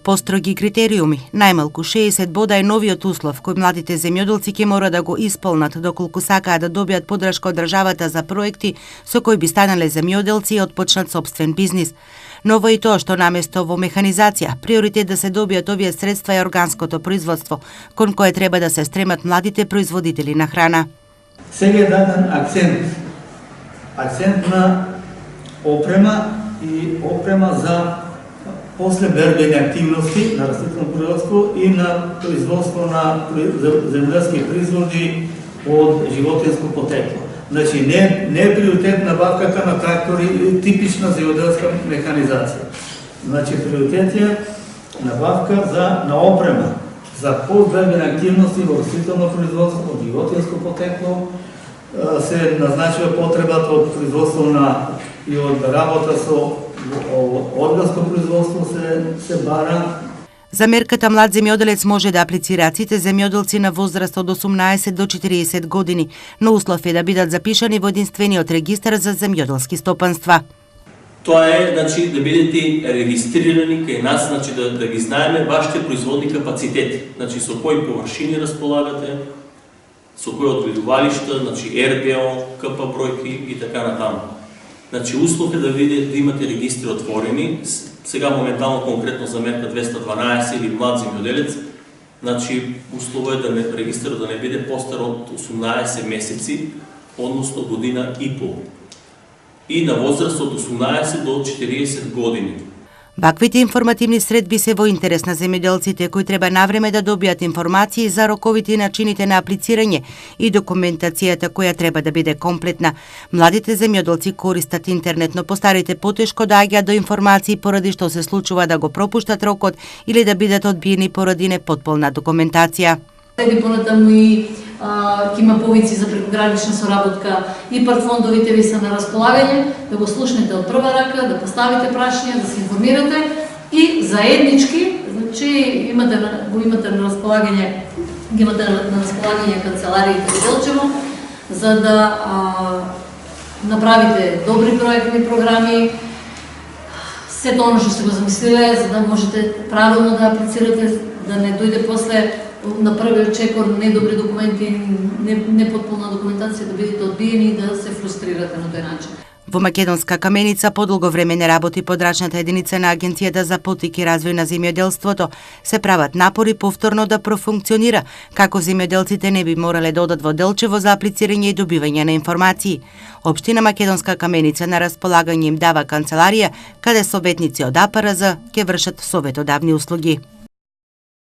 Построги критериуми, најмалку 60 бода е новиот услов кој младите земјоделци ќе мора да го исполнат доколку сакаат да добијат подршка од државата за проекти со кои би станале земјоделци и отпочнат сопствен бизнис. Ново е и тоа што наместо во механизација, приоритет да се добијат овие средства е органското производство, кон кое треба да се стремат младите производители на храна. Сега е даден акцент на опрема за после бербени активности на растително производство и на производство на земјоделски производи од животинско потекло. Значи, не е приоритет набавката на трактори или типична земјоделска механизација. Значи, приоритет е набавка на опрема за постбербени активности во растително производство од животинско потекло, се назначува потребата од производство и од работа со органско производство се бара. За мерката Млад земјоделец може да аплицираат сите земјоделци на возраст од 18 до 40 години, но услов е да бидат запишани во единствениот регистар за земјоделски стопанства. Тоа е, значи, да бидете регистрирани кај нас, значи да ги знаеме вашите производни капацитети, значи со кои површини располагате, со кои одгледувалишта, значи РДО, КП бројки и така натаму. Значи, услов е да имате регистри отворени. Сега моментално конкретно за мерка 212 или млад земјоделец, значи услово е регистрот да не биде постар од 18 месеци, односно година и пол. И на возраст од 18 до 40 години. Ваквите информативни средби се во интерес на земјоделците кои треба навреме да добијат информации за роковите и начините на аплицирање и документацијата која треба да биде комплетна. Младите земјоделци користат интернет, но постарите потешко доаѓаат до информации поради што се случува да го пропуштат рокот или да бидат одбиени поради непотполна документација. Следи понатаму и ќе има повици за прекогранична соработка и партфондовите ви се на располагање, да го слушнете од прва рака, да поставите прашања, да се информирате и заеднички, значи имате на располагање канцелариите во Делчево, за да направите добри проектни програми, сето оно што сте го замислиле, за да можете правилно да аплицирате, да не дојде после на првиот чекор недобри документи, непотполна документација, да бидете одбиени и да се фрустрирате на тој начин. Во Македонска каменица подолго време не работи подрачната единица на Агенцијата за поттик и развој на земјоделството. Се прават напори повторно да профункционира, како земјоделците не би морале да одат во Делчево за аплицирање и добивање на информации. Општина Македонска каменица на располагање им дава канцеларија, каде советници од АПРЗ ќе вршат советодавни услуги.